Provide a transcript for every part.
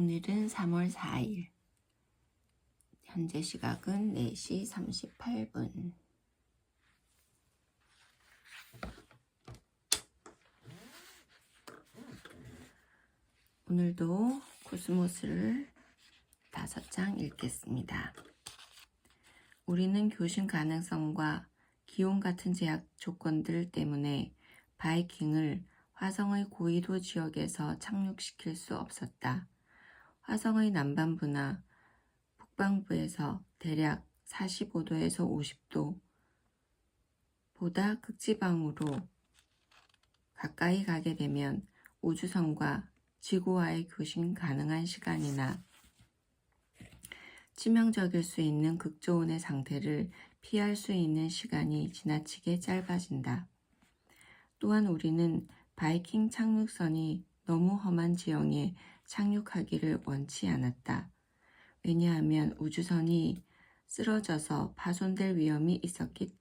오늘은 3월 4일, 현재 시각은 4시 38분. 오늘도 코스모스를 5장 읽겠습니다. 우리는 교신 가능성과 기온 같은 제약 조건들 때문에 바이킹을 화성의 고緯도 지역에서 착륙시킬 수 없었다. 화성의 남반부나 북방부에서 대략 45도에서 50도 보다 극지방으로 가까이 가게 되면 우주선과 지구와의 교신 가능한 시간이나 치명적일 수 있는 극저온의 상태를 피할 수 있는 시간이 지나치게 짧아진다. 또한 우리는 바이킹 착륙선이 너무 험한 지형에 착륙하기를 원치 않았다. 왜냐하면 우주선이 쓰러져서 파손될 위험이 있었기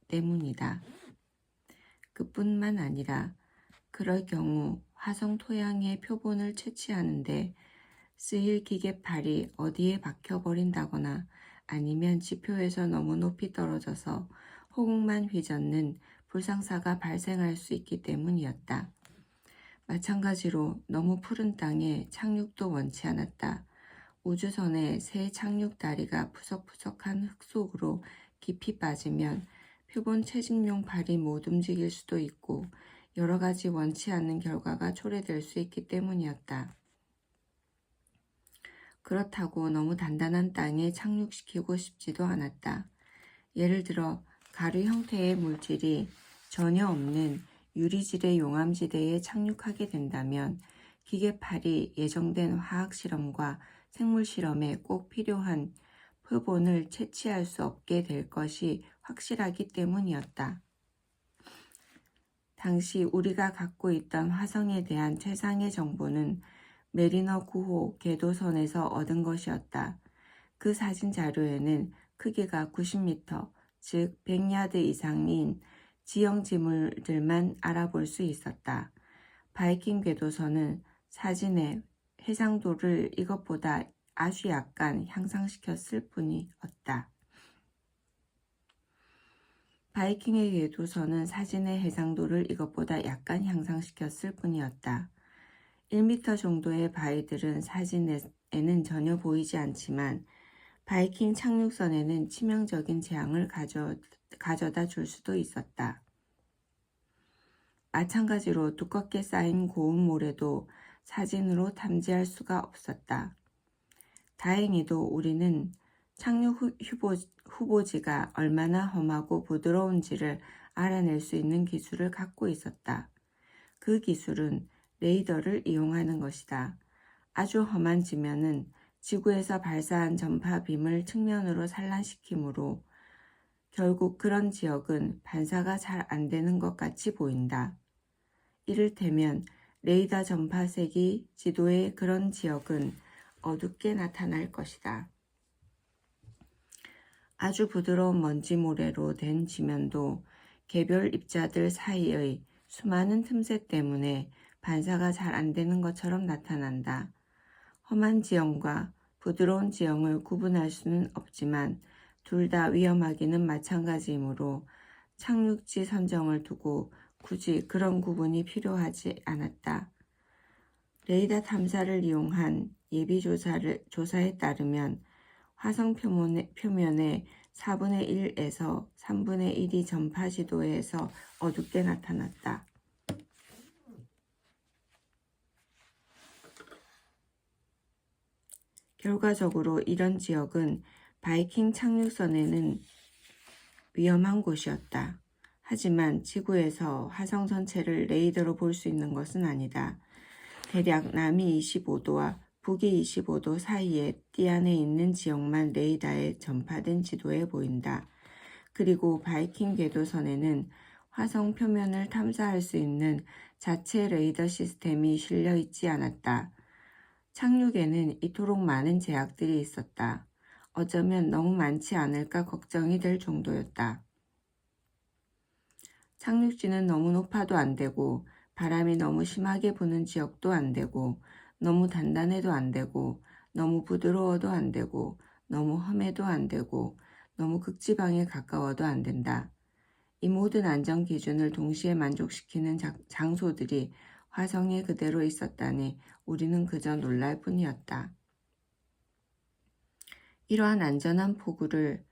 때문이다. 그뿐만 아니라 그럴 경우 화성 토양의 표본을 채취하는데 쓰일 기계팔이 어디에 박혀버린다거나 아니면 지표에서 너무 높이 떨어져서 호국만 휘젓는 불상사가 발생할 수 있기 때문이었다. 마찬가지로 너무 푸른 땅에 착륙도 원치 않았다. 우주선의 새 착륙 다리가 푸석푸석한 흙 속으로 깊이 빠지면 표본 채집용 발이 못 움직일 수도 있고 여러 가지 원치 않는 결과가 초래될 수 있기 때문이었다. 그렇다고 너무 단단한 땅에 착륙시키고 싶지도 않았다. 예를 들어 가루 형태의 물질이 전혀 없는 유리질의 용암지대에 착륙하게 된다면 기계팔이 예정된 화학실험과 생물실험에 꼭 필요한 표본을 채취할 수 없게 될 것이 확실하기 때문이었다. 당시 우리가 갖고 있던 화성에 대한 최상의 정보는 메리너 9호 궤도선에서 얻은 것이었다. 그 사진 자료에는 크기가 90m, 즉 100야드 이상인 지형 지물들만 알아볼 수 있었다. 바이킹 궤도선은 사진의 해상도를 이것보다 아주 약간 향상시켰을 뿐이었다. 바이킹의 궤도선은 사진의 해상도를 이것보다 약간 향상시켰을 뿐이었다. 1m 정도의 바위들은 사진에는 전혀 보이지 않지만 바이킹 착륙선에는 치명적인 재앙을 가져다 줄 수도 있었다. 마찬가지로 두껍게 쌓인 고운 모래도 사진으로 탐지할 수가 없었다. 다행히도 우리는 착륙 후보지가 얼마나 험하고 부드러운지를 알아낼 수 있는 기술을 갖고 있었다. 그 기술은 레이더를 이용하는 것이다. 아주 험한 지면은 지구에서 발사한 전파빔을 측면으로 산란시키므로 결국 그런 지역은 반사가 잘 안 되는 것 같이 보인다. 이를테면 레이더 전파색이 지도의 그런 지역은 어둡게 나타날 것이다. 아주 부드러운 먼지 모래로 된 지면도 개별 입자들 사이의 수많은 틈새 때문에 반사가 잘 안 되는 것처럼 나타난다. 험한 지형과 부드러운 지형을 구분할 수는 없지만 둘 다 위험하기는 마찬가지이므로 착륙지 선정을 두고 굳이 그런 구분이 필요하지 않았다. 레이더 탐사를 이용한 예비 조사에 따르면 화성 표면의 4분의 1에서 3분의 1이 전파 지도에서 어둡게 나타났다. 결과적으로 이런 지역은 바이킹 착륙선에는 위험한 곳이었다. 하지만 지구에서 화성 전체를 레이더로 볼 수 있는 것은 아니다. 대략 남이 25도와 북이 25도 사이에 띠 안에 있는 지역만 레이더에 전파된 지도에 보인다. 그리고 바이킹 궤도선에는 화성 표면을 탐사할 수 있는 자체 레이더 시스템이 실려 있지 않았다. 착륙에는 이토록 많은 제약들이 있었다. 어쩌면 너무 많지 않을까 걱정이 될 정도였다. 착륙지는 너무 높아도 안 되고 바람이 너무 심하게 부는 지역도 안 되고 너무 단단해도 안 되고 너무 부드러워도 안 되고 너무 험해도 안 되고 너무 극지방에 가까워도 안 된다. 이 모든 안전 기준을 동시에 만족시키는 장소들이 화성에 그대로 있었다니 우리는 그저 놀랄 뿐이었다. 이러한 안전한 포구를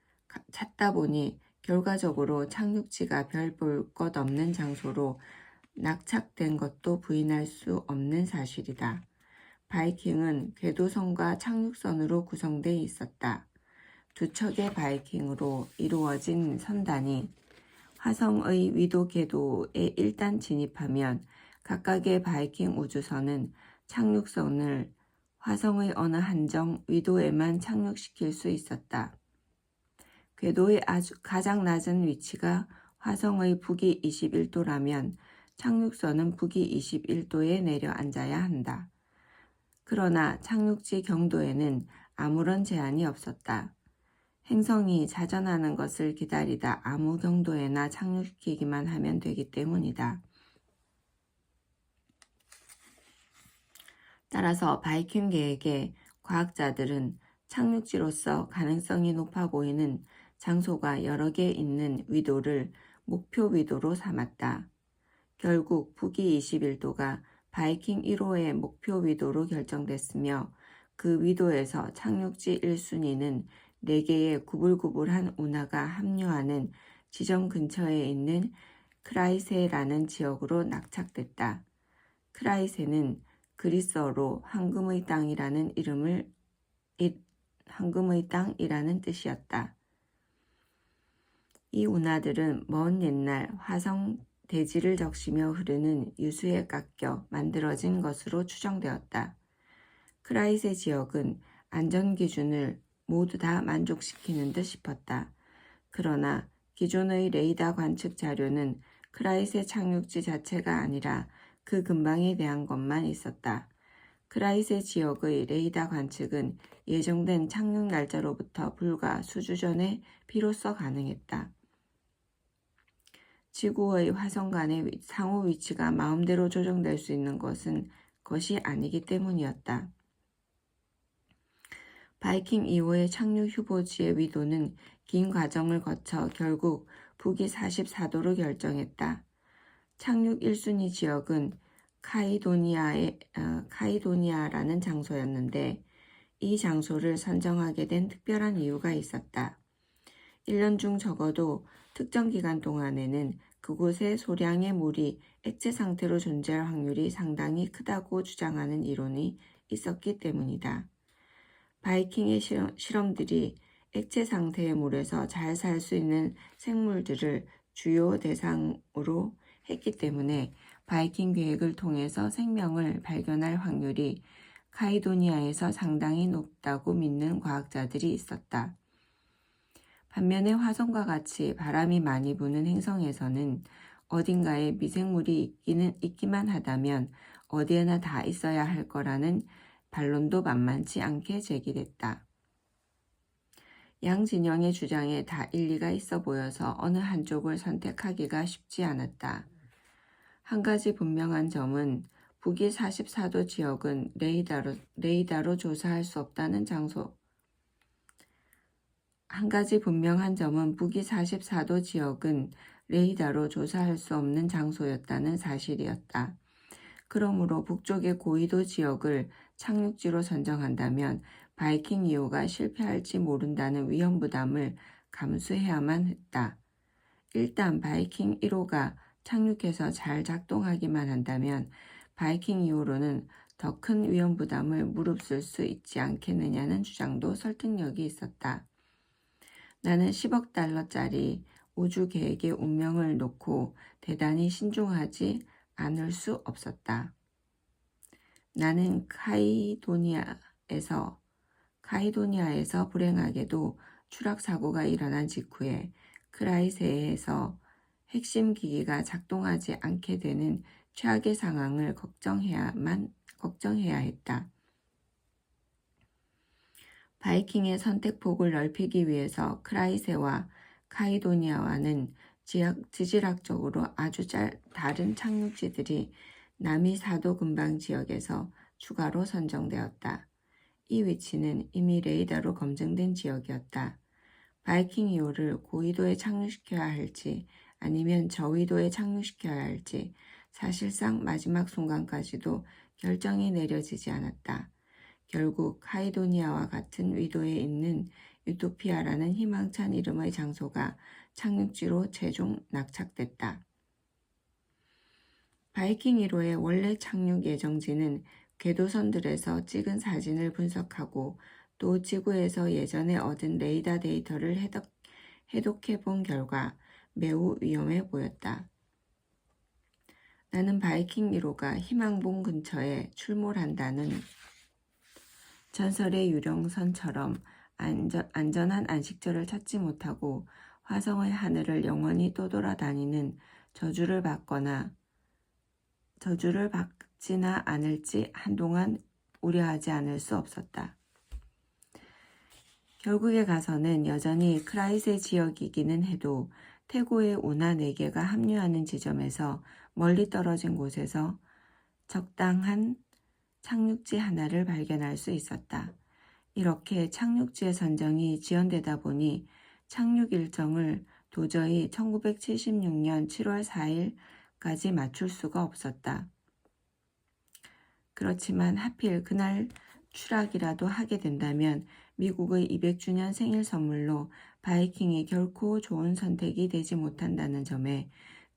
찾다 보니 결과적으로 착륙지가 별 볼 것 없는 장소로 낙착된 것도 부인할 수 없는 사실이다. 바이킹은 궤도선과 착륙선으로 구성되어 있었다. 두 척의 바이킹으로 이루어진 선단이 화성의 위도 궤도에 일단 진입하면 각각의 바이킹 우주선은 착륙선을 화성의 어느 한정 위도에만 착륙시킬 수 있었다. 궤도의 가장 낮은 위치가 화성의 북위 21도라면 착륙선은 북위 21도에 내려앉아야 한다. 그러나 착륙지 경도에는 아무런 제한이 없었다. 행성이 자전하는 것을 기다리다 아무 경도에나 착륙시키기만 하면 되기 때문이다. 따라서 바이킹 계획의 과학자들은 착륙지로서 가능성이 높아 보이는 장소가 여러 개 있는 위도를 목표 위도로 삼았다. 결국 북위 21도가 바이킹 1호의 목표 위도로 결정됐으며 그 위도에서 착륙지 1순위는 4개의 구불구불한 운하가 합류하는 지점 근처에 있는 크라이세라는 지역으로 낙착됐다. 크라이세는 그리스어로 황금의 땅이라는 뜻이었다. 이 운하들은 먼 옛날 화성 대지를 적시며 흐르는 유수에 깎여 만들어진 것으로 추정되었다. 크라이세 지역은 안전기준을 모두 다 만족시키는 듯 싶었다. 그러나 기존의 레이더 관측 자료는 크라이세 착륙지 자체가 아니라 그 근방에 대한 것만 있었다. 크라이세 지역의 레이더 관측은 예정된 착륙 날짜로부터 불과 수주 전에 비로소 가능했다. 지구의 화성 간의 상호 위치가 마음대로 조정될 수 있는 것이 아니기 때문이었다. 바이킹 2호의 착륙 휴보지의 위도는 긴 과정을 거쳐 결국 북위 44도로 결정했다. 착륙 1순위 지역은 카이도니아라는 장소였는데 이 장소를 선정하게 된 특별한 이유가 있었다. 1년 중 적어도 특정 기간 동안에는 그곳에 소량의 물이 액체 상태로 존재할 확률이 상당히 크다고 주장하는 이론이 있었기 때문이다. 바이킹의 실험들이 액체 상태의 물에서 잘 살 수 있는 생물들을 주요 대상으로 했기 때문에 바이킹 계획을 통해서 생명을 발견할 확률이 카이도니아에서 상당히 높다고 믿는 과학자들이 있었다. 반면에 화성과 같이 바람이 많이 부는 행성에서는 어딘가에 미생물이 있기만 하다면 어디에나 다 있어야 할 거라는 반론도 만만치 않게 제기됐다. 양 진영의 주장에 다 일리가 있어 보여서 어느 한쪽을 선택하기가 쉽지 않았다. 한 가지 분명한 점은 북위 44도 지역은 레이더로 조사할 수 없다는 장소. 한 가지 분명한 점은 북위 44도 지역은 레이더로 조사할 수 없는 장소였다는 사실이었다. 그러므로 북쪽의 고위도 지역을 착륙지로 선정한다면 바이킹 2호가 실패할지 모른다는 위험 부담을 감수해야만 했다. 일단 바이킹 1호가 착륙해서 잘 작동하기만 한다면 바이킹 2호로는 더 큰 위험 부담을 무릅쓸 수 있지 않겠느냐는 주장도 설득력이 있었다. 나는 10억 달러짜리 우주 계획의 운명을 놓고 대단히 신중하지 않을 수 없었다. 나는 카이도니아에서 불행하게도 추락 사고가 일어난 직후에 크라이세에서 핵심 기기가 작동하지 않게 되는 최악의 상황을 걱정해야 했다. 바이킹의 선택폭을 넓히기 위해서 크라이세와 카이도니아와는 지질학적으로 아주 다른 착륙지들이 남이 사도 근방 지역에서 추가로 선정되었다. 이 위치는 이미 레이더로 검증된 지역이었다. 바이킹 2호를 고위도에 착륙시켜야 할지 아니면 저위도에 착륙시켜야 할지 사실상 마지막 순간까지도 결정이 내려지지 않았다. 결국 카이도니아와 같은 위도에 있는 유토피아라는 희망찬 이름의 장소가 착륙지로 최종 낙착됐다. 바이킹 1호의 원래 착륙 예정지는 궤도선들에서 찍은 사진을 분석하고 또 지구에서 예전에 얻은 레이더 데이터를 해독해 본 결과 매우 위험해 보였다. 나는 바이킹 1호가 희망봉 근처에 출몰한다는 전설의 유령선처럼 안전한 안식처를 찾지 못하고 화성의 하늘을 영원히 떠돌아다니는 저주를 받지나 않을지 한동안 우려하지 않을 수 없었다. 결국에 가서는 여전히 크라이세 지역이기는 해도 태고의 운하 4개가 합류하는 지점에서 멀리 떨어진 곳에서 적당한 착륙지 하나를 발견할 수 있었다. 이렇게 착륙지의 선정이 지연되다 보니 착륙 일정을 도저히 1976년 7월 4일까지 맞출 수가 없었다. 그렇지만 하필 그날 추락이라도 하게 된다면 미국의 200주년 생일 선물로 바이킹이 결코 좋은 선택이 되지 못한다는 점에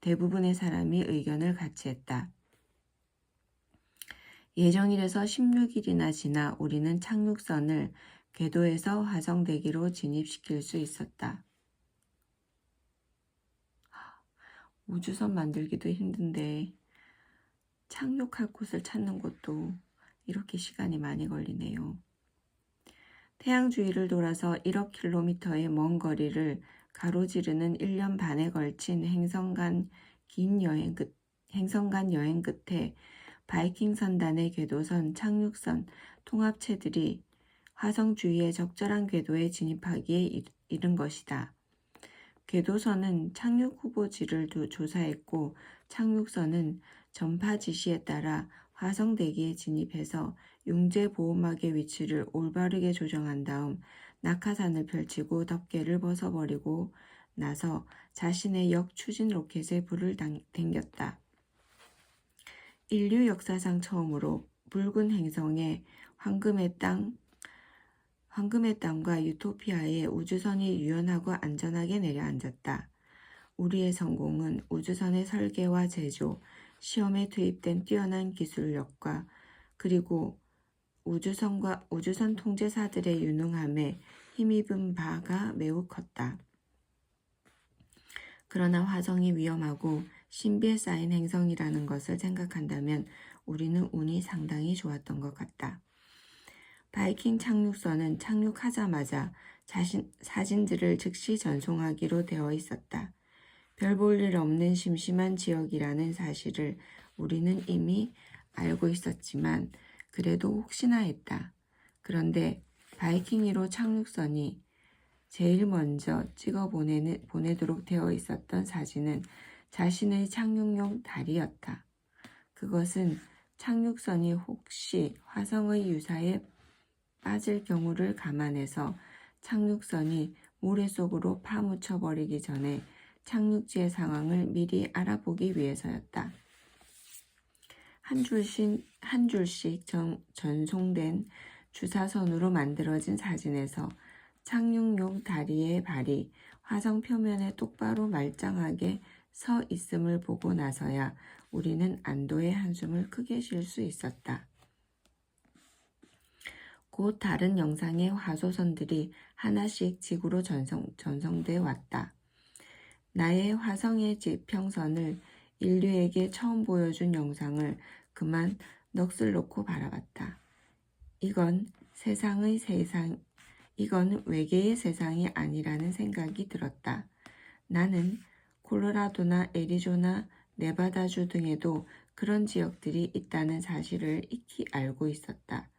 대부분의 사람이 의견을 같이 했다. 예정일에서 16일이나 지나 우리는 착륙선을 궤도에서 화성대기로 진입시킬 수 있었다. 우주선 만들기도 힘든데 착륙할 곳을 찾는 것도 이렇게 시간이 많이 걸리네요. 태양 주위를 돌아서 1억 킬로미터의 먼 거리를 가로지르는 1년 반에 걸친 행성간 여행 끝에 바이킹 선단의 궤도선, 착륙선, 통합체들이 화성 주위의 적절한 궤도에 진입하기에 이른 것이다. 궤도선은 착륙 후보지를 조사했고 착륙선은 전파 지시에 따라 화성 대기에 진입해서 융제 보호막의 위치를 올바르게 조정한 다음 낙하산을 펼치고 덮개를 벗어버리고 나서 자신의 역추진 로켓에 불을 댕겼다. 인류 역사상 처음으로 붉은 행성에 황금의 땅과 유토피아에 우주선이 유연하고 안전하게 내려앉았다. 우리의 성공은 우주선의 설계와 제조, 시험에 투입된 뛰어난 기술력과 그리고 우주선 통제사들의 유능함에 힘입은 바가 매우 컸다. 그러나 화성이 위험하고 신비에 쌓인 행성이라는 것을 생각한다면 우리는 운이 상당히 좋았던 것 같다. 바이킹 착륙선은 착륙하자마자 사진들을 즉시 전송하기로 되어 있었다. 별 볼 일 없는 심심한 지역이라는 사실을 우리는 이미 알고 있었지만 그래도 혹시나 했다. 그런데 바이킹 1호 착륙선이 제일 먼저 찍어 보내도록 되어 있었던 사진은 자신의 착륙용 다리였다. 그것은 착륙선이 혹시 화성의 유사에 빠질 경우를 감안해서 착륙선이 모래 속으로 파묻혀버리기 전에 착륙지의 상황을 미리 알아보기 위해서였다. 한 줄씩 전송된 주사선으로 만들어진 사진에서 착륙용 다리의 발이 화성 표면에 똑바로 말짱하게 서 있음을 보고 나서야 우리는 안도의 한숨을 크게 쉴 수 있었다. 곧 다른 영상의 화소선들이 하나씩 지구로 전송돼 왔다. 나의 화성의 지평선을 인류에게 처음 보여준 영상을 그만 넋을 놓고 바라봤다. 이건 외계의 세상이 아니라는 생각이 들었다. 나는 콜로라도나 애리조나, 네바다주 등에도 그런 지역들이 있다는 사실을 익히 알고 있었다.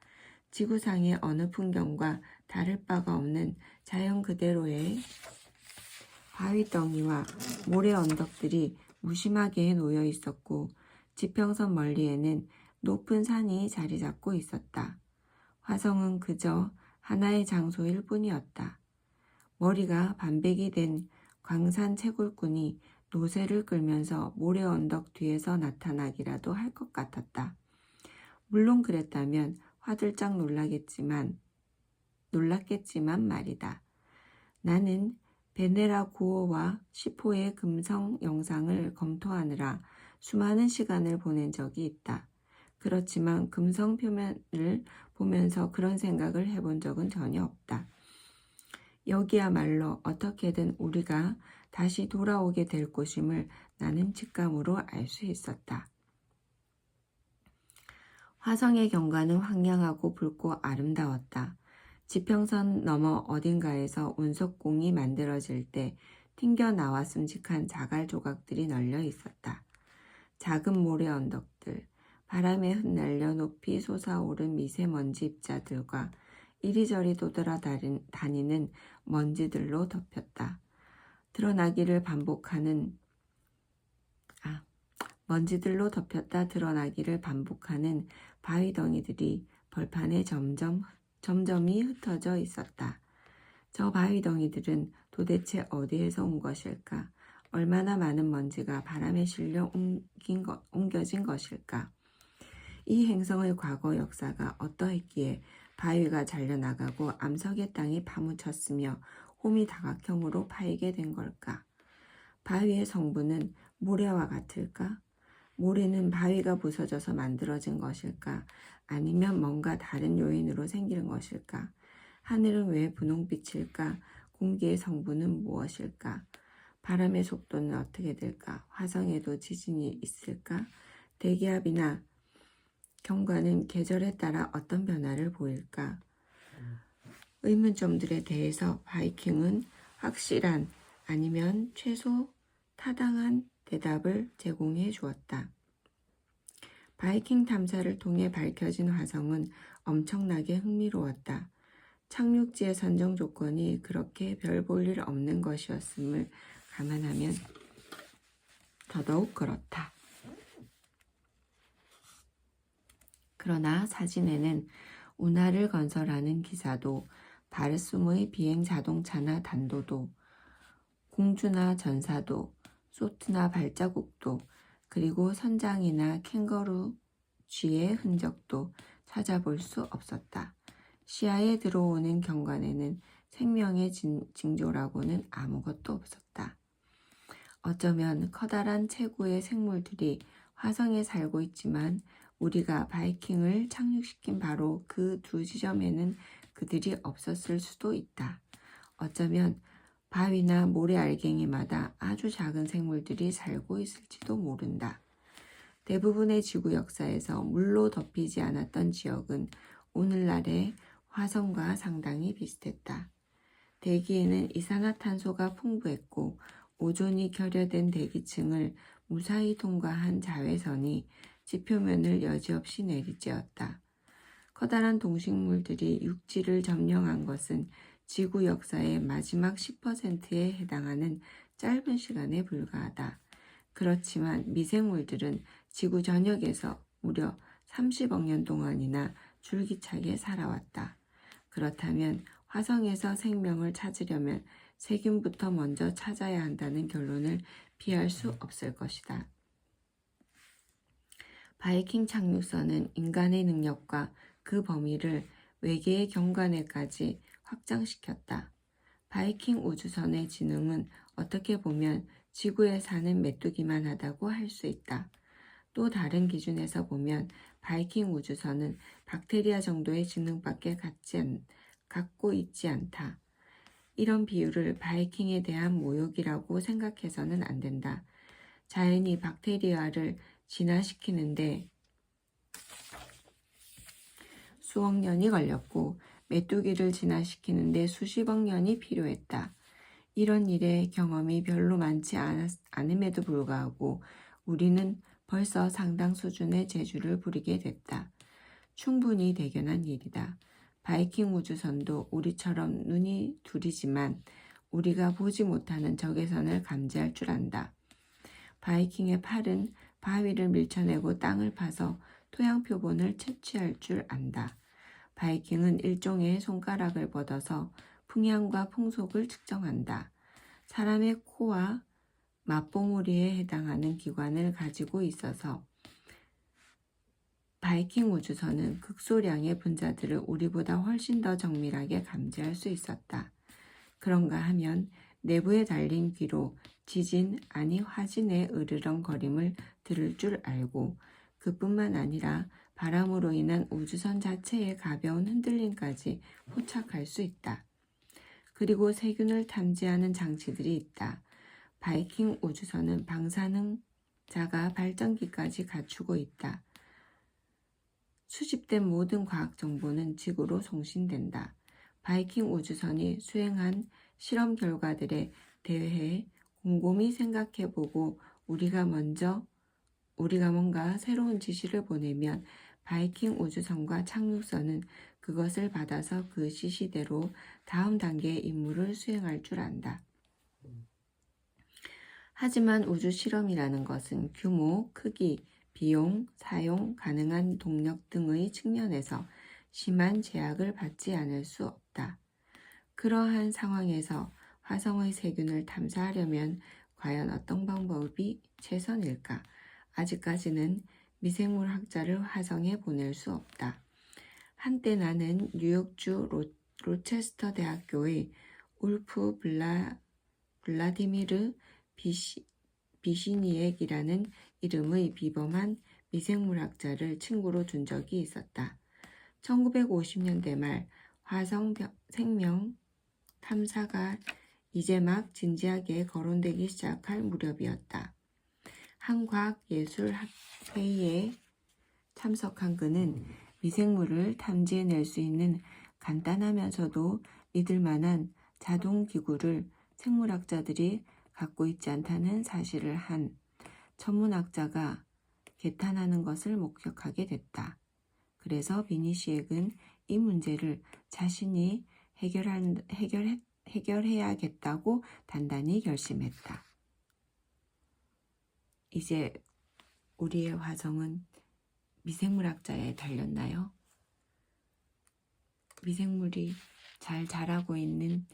지구상의 어느 풍경과 다를 바가 없는 자연 그대로의 바위덩이와 모래 언덕들이 무심하게 놓여 있었고 지평선 멀리에는 높은 산이 자리 잡고 있었다. 화성은 그저 하나의 장소일 뿐이었다. 머리가 반백이 된 광산 채굴꾼이 노새를 끌면서 모래 언덕 뒤에서 나타나기라도 할 것 같았다. 물론 그랬다면 화들짝 놀랐겠지만 말이다. 나는 베네라 구호와 시포의 금성 영상을 검토하느라 수많은 시간을 보낸 적이 있다. 그렇지만 금성 표면을 보면서 그런 생각을 해본 적은 전혀 없다. 여기야말로 어떻게든 우리가 다시 돌아오게 될 곳임을 나는 직감으로 알 수 있었다. 화성의 경관은 황량하고 붉고 아름다웠다. 지평선 너머 어딘가에서 운석공이 만들어질 때 튕겨 나와 슴직한 자갈 조각들이 널려 있었다. 작은 모래 언덕들, 바람에 흩날려 높이 솟아오른 미세먼지 입자들과 이리저리 도돌아다니는 먼지들로 덮였다. 먼지들로 덮였다 드러나기를 반복하는 바위덩이들이 벌판에 점점이 흩어져 있었다. 저 바위덩이들은 도대체 어디에서 온 것일까? 얼마나 많은 먼지가 바람에 실려 옮겨진 것일까? 이 행성의 과거 역사가 어떠했기에 바위가 잘려나가고 암석의 땅이 파묻혔으며 홈이 다각형으로 파이게 된 걸까? 바위의 성분은 모래와 같을까? 모래는 바위가 부서져서 만들어진 것일까? 아니면 뭔가 다른 요인으로 생기는 것일까? 하늘은 왜 분홍빛일까? 공기의 성분은 무엇일까? 바람의 속도는 어떻게 될까? 화성에도 지진이 있을까? 대기압이나 경관은 계절에 따라 어떤 변화를 보일까? 의문점들에 대해서 바이킹은 확실한 아니면 최소 타당한 대답을 제공해 주었다. 바이킹 탐사를 통해 밝혀진 화성은 엄청나게 흥미로웠다. 착륙지의 선정 조건이 그렇게 별 볼 일 없는 것이었음을 감안하면 더더욱 그렇다. 그러나 사진에는 운하를 건설하는 기사도, 바르숨의 비행 자동차나 단도도, 공주나 전사도, 소트나 발자국도, 그리고 선장이나 캥거루 쥐의 흔적도 찾아볼 수 없었다. 시야에 들어오는 경관에는 생명의 징조라고는 아무것도 없었다. 어쩌면 커다란 체구의 생물들이 화성에 살고 있지만 우리가 바이킹을 착륙시킨 바로 그 두 지점에는 그들이 없었을 수도 있다. 어쩌면 바위나 모래 알갱이마다 아주 작은 생물들이 살고 있을지도 모른다. 대부분의 지구 역사에서 물로 덮이지 않았던 지역은 오늘날의 화성과 상당히 비슷했다. 대기에는 이산화탄소가 풍부했고 오존이 결여된 대기층을 무사히 통과한 자외선이 지표면을 여지없이 내리쬐었다. 커다란 동식물들이 육지를 점령한 것은 지구 역사의 마지막 10%에 해당하는 짧은 시간에 불과하다. 그렇지만 미생물들은 지구 전역에서 무려 30억 년 동안이나 줄기차게 살아왔다. 그렇다면 화성에서 생명을 찾으려면 세균부터 먼저 찾아야 한다는 결론을 피할 수 없을 것이다. 바이킹 착륙선은 인간의 능력과 그 범위를 외계의 경관에까지 확장시켰다. 바이킹 우주선의 지능은 어떻게 보면 지구에 사는 메뚜기만 하다고 할 수 있다. 또 다른 기준에서 보면 바이킹 우주선은 박테리아 정도의 지능밖에 갖고 있지 않다. 이런 비유를 바이킹에 대한 모욕이라고 생각해서는 안 된다. 자연이 박테리아를 진화시키는데 수억 년이 걸렸고 메뚜기를 진화시키는데 수십억 년이 필요했다. 이런 일의 경험이 별로 많지 않음에도 불구하고 우리는 벌써 상당 수준의 재주를 부리게 됐다. 충분히 대견한 일이다. 바이킹 우주선도 우리처럼 눈이 둘이지만 우리가 보지 못하는 적외선을 감지할 줄 안다. 바이킹의 팔은 바위를 밀쳐내고 땅을 파서 토양 표본을 채취할 줄 안다. 바이킹은 일종의 손가락을 뻗어서 풍향과 풍속을 측정한다. 사람의 코와 맛봉우리에 해당하는 기관을 가지고 있어서 바이킹 우주선은 극소량의 분자들을 우리보다 훨씬 더 정밀하게 감지할 수 있었다. 그런가 하면 내부에 달린 귀로 지진 아니 화진의 으르렁거림을 들을 줄 알고 그뿐만 아니라 바람으로 인한 우주선 자체의 가벼운 흔들림까지 포착할 수 있다. 그리고 세균을 탐지하는 장치들이 있다. 바이킹 우주선은 방사능자가 발전기까지 갖추고 있다. 수집된 모든 과학 정보는 지구로送신된다. 바이킹 우주선이 수행한 실험 결과들에 대해 곰곰이 생각해보고 우리가 뭔가 새로운 지시를 보내면 바이킹 우주선과 착륙선은 그것을 받아서 그 지시대로 다음 단계의 임무를 수행할 줄 안다. 하지만 우주 실험이라는 것은 규모, 크기, 비용, 사용 가능한 동력 등의 측면에서 심한 제약을 받지 않을 수 없다. 그러한 상황에서 화성의 세균을 탐사하려면 과연 어떤 방법이 최선일까? 아직까지는 미생물 학자를 화성에 보낼 수 없다. 한때 나는 뉴욕주 로체스터 대학교의 울프 블라디미르 비시니액이라는 이름의 비범한 미생물학자를 친구로 둔 적이 있었다. 1950년대 말 화성 생명 탐사가 이제 막 진지하게 거론되기 시작할 무렵이었다. 한 과학예술회의에 참석한 그는 미생물을 탐지해낼 수 있는 간단하면서도 믿을 만한 자동기구를 생물학자들이 갖고 있지 않다는 사실을 한 천문학자가 개탄하는 것을 목격하게 됐다. 그래서 비니시액은 이 문제를 자신이 해결해야겠다고 단단히 결심했다. 이제 우리의 화성은 미생물학자에 달렸나요? 미생물이 잘 자라고 있는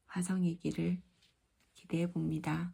화성이기를 기대해 봅니다.